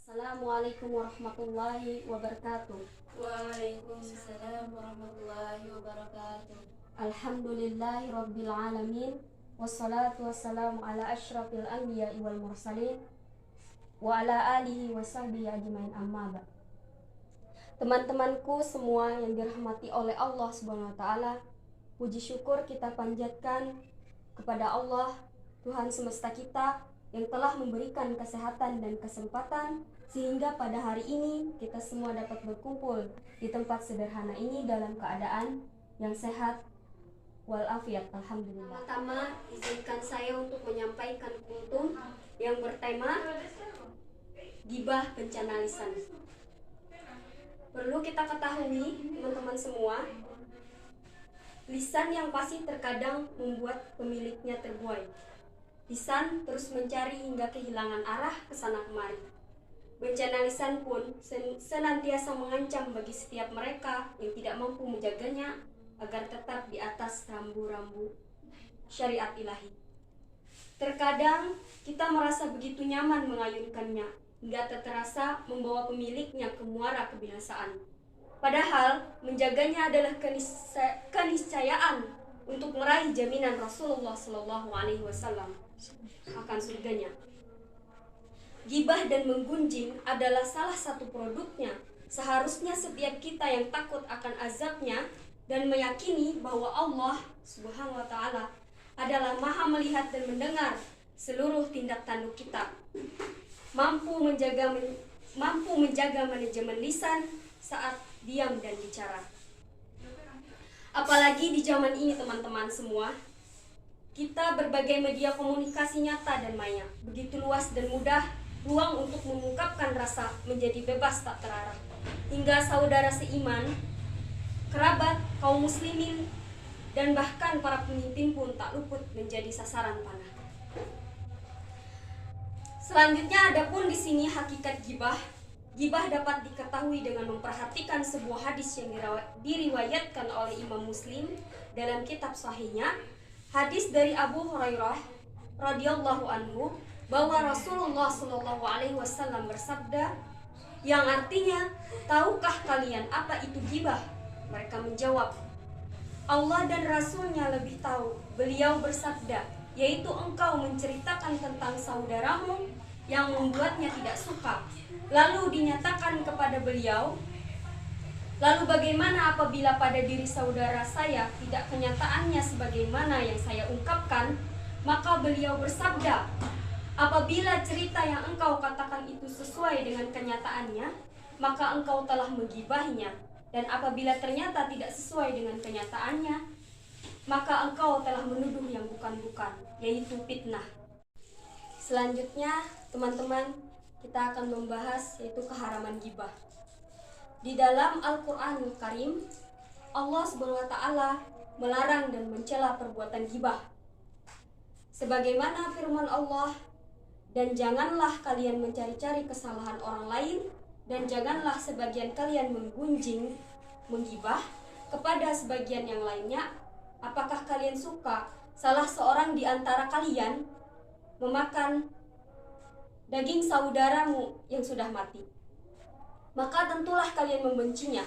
Assalamualaikum warahmatullahi wabarakatuh. Waalaikumsalam warahmatullahi wabarakatuh. Alhamdulillahi rabbil alamin. Wassalatu wassalamu ala asyrafil anbiya'i wal mursalin wa ala alihi wa sahbihi ajmain, amma ba'd. Teman-temanku semua yang dirahmati oleh Allah Subhanahu wa taala, puji syukur kita panjatkan kepada Allah, Tuhan semesta kita, yang telah memberikan kesehatan dan kesempatan sehingga pada hari ini kita semua dapat berkumpul di tempat sederhana ini dalam keadaan yang sehat walafiat. Alhamdulillah. Pertama, izinkan saya untuk menyampaikan kultum yang bertema gibah bencana lisan. Perlu kita ketahui, teman-teman semua, lisan yang fasih terkadang membuat pemiliknya terbuai. Lisan terus mencari hingga kehilangan arah kesana kemari. Bencana lisan pun senantiasa mengancam bagi setiap mereka yang tidak mampu menjaganya agar tetap di atas rambu-rambu syariat ilahi. Terkadang kita merasa begitu nyaman mengayunkannya hingga tak terasa membawa pemiliknya ke muara kebinasaan. Padahal menjaganya adalah keniscayaan untuk meraih jaminan Rasulullah SAW akan surganya. Gibah dan menggunjing adalah salah satu produknya. Seharusnya setiap kita yang takut akan azabnya dan meyakini bahwa Allah Subhanahu wa taala adalah Maha melihat dan mendengar seluruh tindak tanduk kita, mampu menjaga manajemen lisan saat diam dan bicara. Apalagi di zaman ini, teman-teman semua, kita berbagai media komunikasi nyata dan maya, begitu luas dan mudah ruang untuk mengungkapkan rasa menjadi bebas tak terarah. Hingga saudara seiman, kerabat, kaum muslimin, dan bahkan para pemimpin pun tak luput menjadi sasaran panah. Selanjutnya adapun di sini hakikat gibah. Gibah dapat diketahui dengan memperhatikan sebuah hadis yang diriwayatkan oleh Imam Muslim dalam kitab sahihnya. Hadis dari Abu Hurairah radhiyallahu anhu bahwa Rasulullah Shallallahu alaihi wasallam bersabda, yang artinya, tahukah kalian apa itu gibah? Mereka menjawab, Allah dan Rasulnya lebih tahu. Beliau bersabda, yaitu engkau menceritakan tentang saudaramu yang membuatnya tidak suka. Lalu dinyatakan kepada beliau, lalu bagaimana apabila pada diri saudara saya tidak kenyataannya sebagaimana yang saya ungkapkan? Maka beliau bersabda, apabila cerita yang engkau katakan itu sesuai dengan kenyataannya, maka engkau telah menggibahnya. Dan apabila ternyata tidak sesuai dengan kenyataannya, maka engkau telah menuduh yang bukan-bukan, yaitu fitnah. Selanjutnya, teman-teman, kita akan membahas yaitu keharaman gibah. Di dalam Al-Qur'anul Karim, Allah Subhanahu wa taala melarang dan mencela perbuatan gibah. Sebagaimana firman Allah, dan janganlah kalian mencari-cari kesalahan orang lain, dan janganlah sebagian kalian menggunjing, menggibah kepada sebagian yang lainnya. Apakah kalian suka salah seorang di antara kalian memakan daging saudaramu yang sudah mati? Maka tentulah kalian membencinya.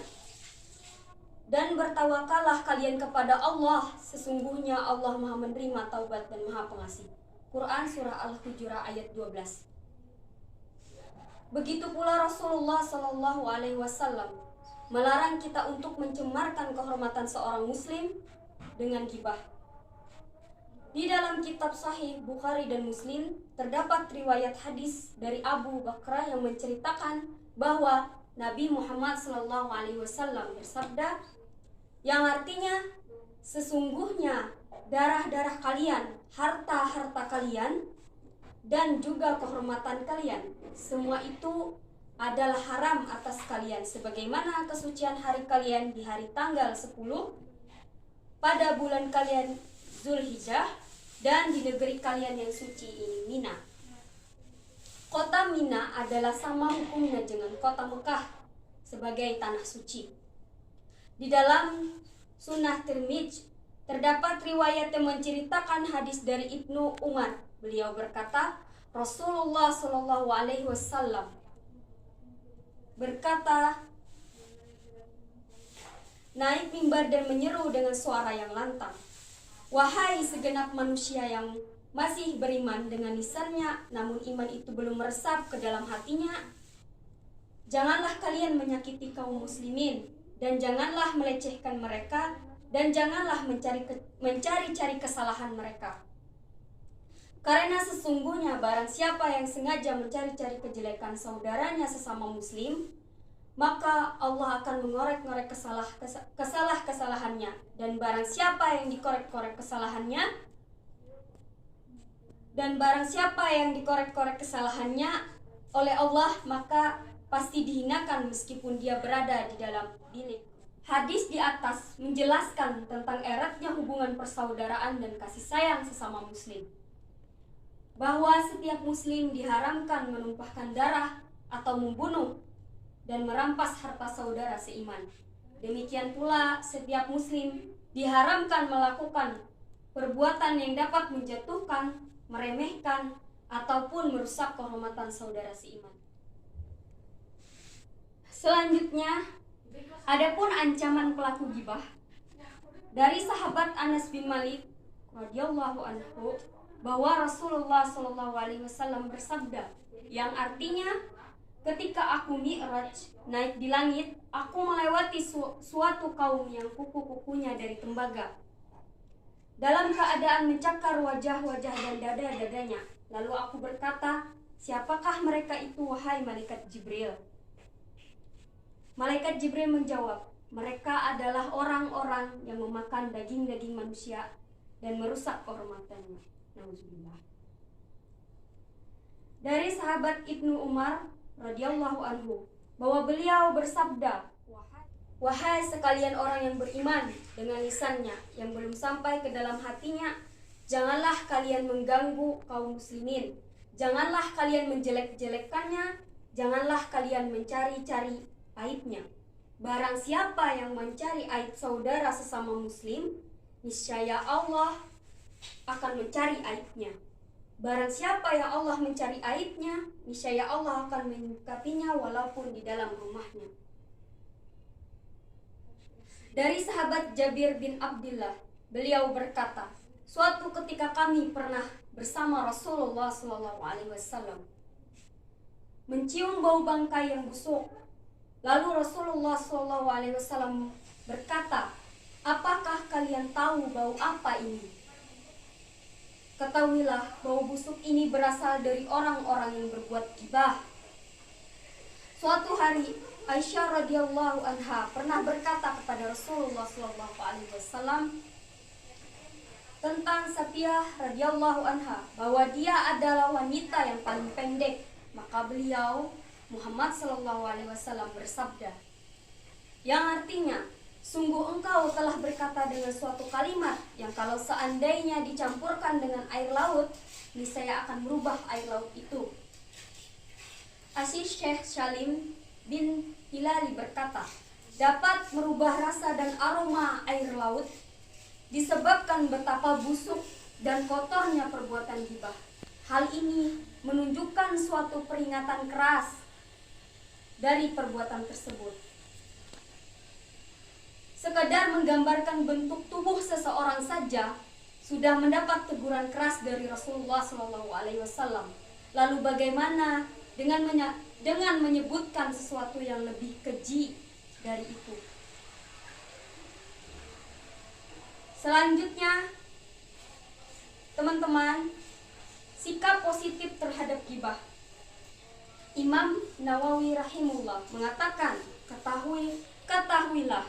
Dan bertawakallah kalian kepada Allah, sesungguhnya Allah Maha menerima taubat dan Maha pengasih. Quran Surah Al-Hujurat ayat 12. Begitu pula Rasulullah Shallallahu alaihi wasallam melarang kita untuk mencemarkan kehormatan seorang muslim dengan gibah. Di dalam kitab Sahih Bukhari dan Muslim terdapat riwayat hadis dari Abu Bakrah yang menceritakan bahwa Nabi Muhammad Shallallahu alaihi wasallam bersabda, yang artinya, sesungguhnya darah-darah kalian, harta-harta kalian, dan juga kehormatan kalian, semua itu adalah haram atas kalian, sebagaimana kesucian hari kalian di hari tanggal 10 pada bulan kalian Zulhijjah, dan di negeri kalian yang suci ini, Mina. Kota Mina adalah sama hukumnya dengan kota Mekah sebagai tanah suci. Di dalam Sunnah Tirmidzi terdapat riwayat yang menceritakan hadis dari Ibnu Umar. Beliau berkata, Rasulullah Shallallahu alaihi wasallam berkata, naik mimbar dan menyeru dengan suara yang lantang, "Wahai segenap manusia yang masih beriman dengan lisannya, namun iman itu belum meresap ke dalam hatinya, janganlah kalian menyakiti kaum muslimin, dan janganlah melecehkan mereka, dan janganlah mencari-cari kesalahan mereka. Karena sesungguhnya barang siapa yang sengaja mencari-cari kejelekan saudaranya sesama muslim, maka Allah akan mengorek-ngorek kesalahannya, dan barang siapa yang dikorek-korek kesalahannya oleh Allah, maka pasti dihinakan meskipun dia berada di dalam bilik." Hadis di atas menjelaskan tentang eratnya hubungan persaudaraan dan kasih sayang sesama muslim, bahwa setiap muslim diharamkan menumpahkan darah atau membunuh dan merampas harta saudara seiman. Demikian pula setiap muslim diharamkan melakukan perbuatan yang dapat menjatuhkan, meremehkan, ataupun merusak kehormatan saudara seiman. Selanjutnya, adapun ancaman pelaku ghibah. Dari sahabat Anas bin Malik radhiyallahu anhu bahwa Rasulullah shallallahu alaihi wasallam bersabda, yang artinya, ketika aku mi'raj, naik di langit, aku melewati suatu kaum yang kuku-kukunya dari tembaga, dalam keadaan mencakar wajah-wajah dan dada-dadanya. Lalu aku berkata, "Siapakah mereka itu, wahai malaikat Jibril?" Malaikat Jibril menjawab, "Mereka adalah orang-orang yang memakan daging-daging manusia dan merusak kehormatannya." Nauzubillah. Dari sahabat Ibnu Umar radhiyallahu anhu bahwa beliau bersabda, "Wahai sekalian orang yang beriman dengan lisannya yang belum sampai ke dalam hatinya, janganlah kalian mengganggu kaum muslimin, janganlah kalian menjelek-jelekkannya, janganlah kalian mencari-cari aibnya. Barang siapa yang mencari aib saudara sesama muslim, niscaya Allah akan mencari aibnya. Barang siapa yang Allah mencari aibnya, niscaya Allah akan menyikapinya walaupun di dalam rumahnya." Dari sahabat Jabir bin Abdullah, beliau berkata, "Suatu ketika kami pernah bersama Rasulullah SAW mencium bau bangkai yang busuk. Lalu Rasulullah SAW berkata, 'Apakah kalian tahu bau apa ini?' Ketahuilah, bau busuk ini berasal dari orang-orang yang berbuat ghibah." Suatu hari, Aisyah radhiyallahu anha pernah berkata kepada Rasulullah SAW tentang Safiyah radhiyallahu anha bahwa dia adalah wanita yang paling pendek. Maka beliau Muhammad SAW bersabda, yang artinya, "Sungguh engkau telah berkata dengan suatu kalimat yang kalau seandainya dicampurkan dengan air laut, niscaya akan merubah air laut itu." Syekh Salim bin Hilali berkata, dapat merubah rasa dan aroma air laut disebabkan betapa busuk dan kotornya perbuatan ghibah. Hal ini menunjukkan suatu peringatan keras dari perbuatan tersebut. Sekedar menggambarkan bentuk tubuh seseorang saja sudah mendapat teguran keras dari Rasulullah SAW. Lalu bagaimana dengan menyebutkan sesuatu yang lebih keji dari itu? Selanjutnya, teman-teman, sikap positif terhadap ghibah. Imam Nawawi rahimullah mengatakan, ketahuilah,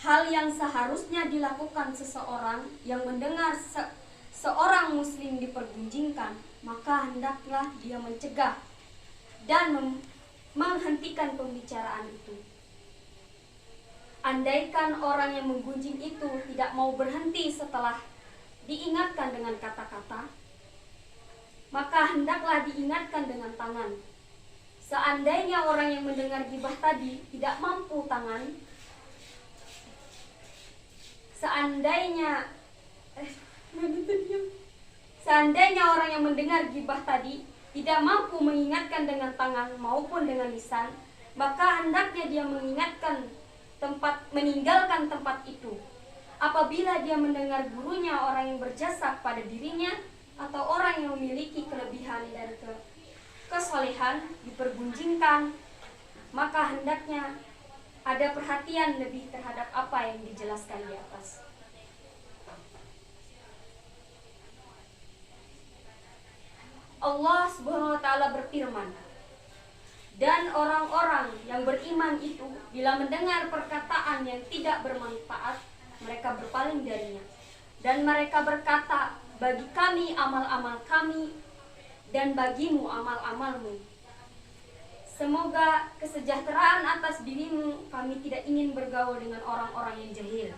hal yang seharusnya dilakukan seseorang yang mendengar seorang muslim dipergunjingkan, maka hendaklah dia mencegah dan menghentikan pembicaraan itu. Andaikan orang yang menggunjing itu tidak mau berhenti setelah diingatkan dengan kata-kata, maka hendaklah diingatkan dengan tangan. Seandainya orang yang mendengar ghibah tadi tidak mampu seandainya orang yang mendengar ghibah tadi tidak mampu mengingatkan dengan tangan maupun dengan lisan, maka hendaknya dia meninggalkan tempat itu. Apabila dia mendengar gurunya orang yang berjasa pada dirinya atau orang yang memiliki kelebihan dan kesolehan dipergunjingkan, maka hendaknya ada perhatian lebih terhadap apa yang dijelaskan di atas. Allah Subhanahu wa taala berfirman, dan orang-orang yang beriman itu bila mendengar perkataan yang tidak bermanfaat, mereka berpaling darinya. Dan mereka berkata, bagi kami amal-amal kami dan bagimu amal-amalmu. Semoga kesejahteraan atas dirimu, kami tidak ingin bergaul dengan orang-orang yang jahil.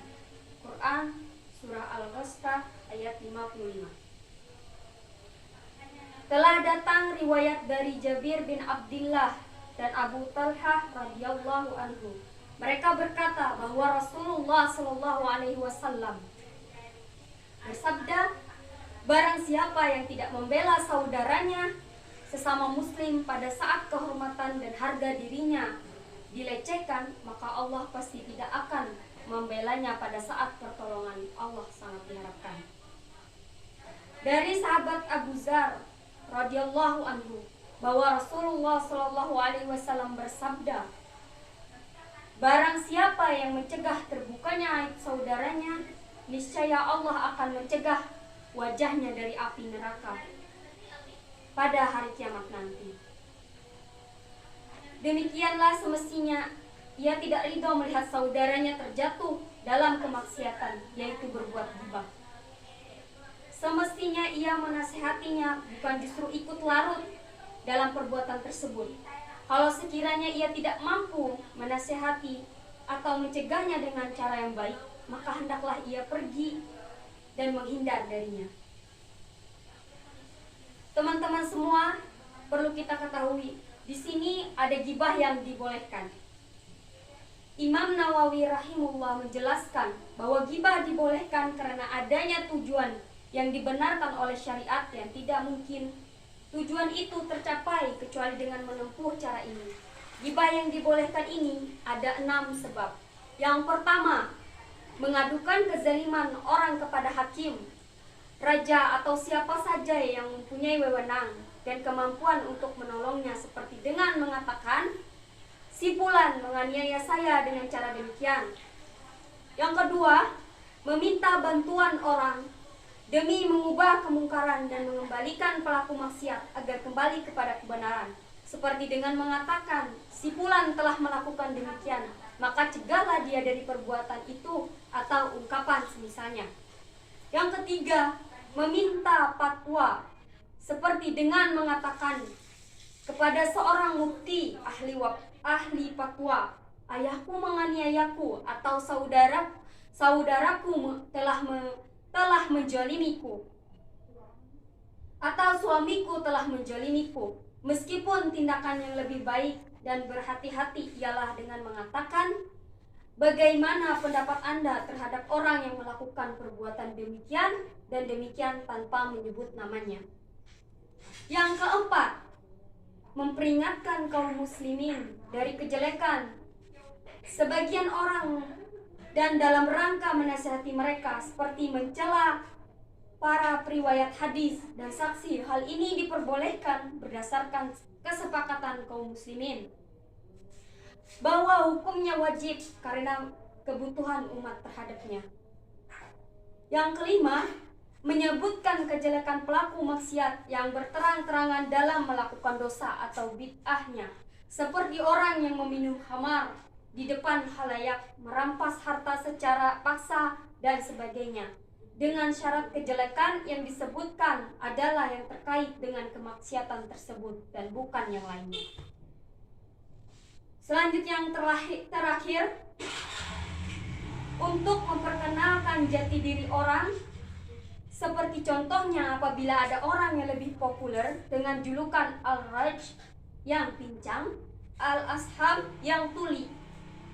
Quran Surah Al-Ghasyiah ayat 55. Telah datang riwayat dari Jabir bin Abdullah dan Abu Talhah radhiyallahu anhu. Mereka berkata bahwa Rasulullah sallallahu alaihi wasallam bersabda, barang siapa yang tidak membela saudaranya sesama muslim pada saat kehormatan dan harga dirinya dilecehkan, maka Allah pasti tidak akan membelanya pada saat pertolongan Allah sangat diharapkan. Dari sahabat Abu Dzar radhiyallahu anhu bahwa Rasulullah sallallahu alaihi wasallam bersabda, barang siapa yang mencegah terbukanya aib saudaranya, niscaya Allah akan mencegah wajahnya dari api neraka pada hari kiamat nanti. Demikianlah semestinya ia tidak ridho melihat saudaranya terjatuh dalam kemaksiatan, yaitu berbuat ghibah. Semestinya ia menasihatinya, bukan justru ikut larut dalam perbuatan tersebut. Kalau sekiranya ia tidak mampu menasihati atau mencegahnya dengan cara yang baik, maka hendaklah ia pergi dan menghindar darinya. Teman-teman semua, perlu kita ketahui, di sini ada ghibah yang dibolehkan. Imam Nawawi rahimahullah menjelaskan bahwa ghibah dibolehkan karena adanya tujuan yang dibenarkan oleh syariat yang tidak mungkin tujuan itu tercapai kecuali dengan menempuh cara ini. Ghibah yang dibolehkan ini ada 6 sebab. Yang pertama, mengadukan kezaliman orang kepada hakim, raja atau siapa saja yang mempunyai wewenang dan kemampuan untuk menolongnya, seperti dengan mengatakan, si fulan menganiaya saya dengan cara demikian. Yang kedua, meminta bantuan orang demi mengubah kemungkaran dan mengembalikan pelaku maksiat agar kembali kepada kebenaran, seperti dengan mengatakan, si fulan telah melakukan demikian, maka cegahlah dia dari perbuatan itu, atau ungkapan semisalnya. Yang ketiga, meminta fatwa, seperti dengan mengatakan kepada seorang mufti ahli fatwa, ayahku menganiayaku, atau saudaraku telah menjolimiku, atau suamiku telah menjolimiku. Meskipun tindakan yang lebih baik dan berhati-hati ialah dengan mengatakan, bagaimana pendapat Anda terhadap orang yang melakukan perbuatan demikian dan demikian tanpa menyebut namanya. Yang keempat, memperingatkan kaum muslimin dari kejelekan sebagian orang dan dalam rangka menasihati mereka, seperti mencela para periwayat hadis dan saksi. Hal ini diperbolehkan berdasarkan kesepakatan kaum muslimin bahwa hukumnya wajib karena kebutuhan umat terhadapnya. Yang kelima, menyebutkan kejelekan pelaku maksiat yang berterang-terangan dalam melakukan dosa atau bid'ahnya, seperti orang yang meminum khamar di depan khalayak, merampas harta secara paksa, dan sebagainya, dengan syarat kejelekan yang disebutkan adalah yang terkait dengan kemaksiatan tersebut dan bukan yang lainnya. Selanjutnya, yang terakhir, untuk memperkenalkan jati diri orang, seperti contohnya apabila ada orang yang lebih populer dengan julukan Al-Raj yang pincang, Al-Asham yang tuli,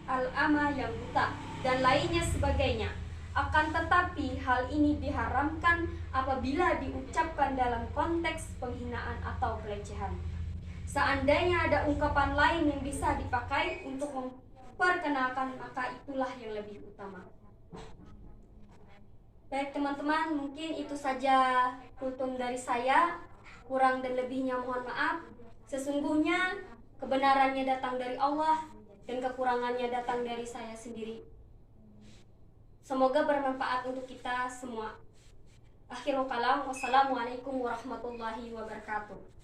Al-Ama yang buta, dan lainnya sebagainya. Akan tetapi hal ini diharamkan apabila diucapkan dalam konteks penghinaan atau pelecehan. Seandainya ada ungkapan lain yang bisa dipakai untuk memperkenalkan, maka itulah yang lebih utama. Baik teman-teman, mungkin itu saja kultum dari saya. Kurang dan lebihnya mohon maaf. Sesungguhnya kebenarannya datang dari Allah dan kekurangannya datang dari saya sendiri. Semoga bermanfaat untuk kita semua. Akhirul kalam, wassalamualaikum warahmatullahi wabarakatuh.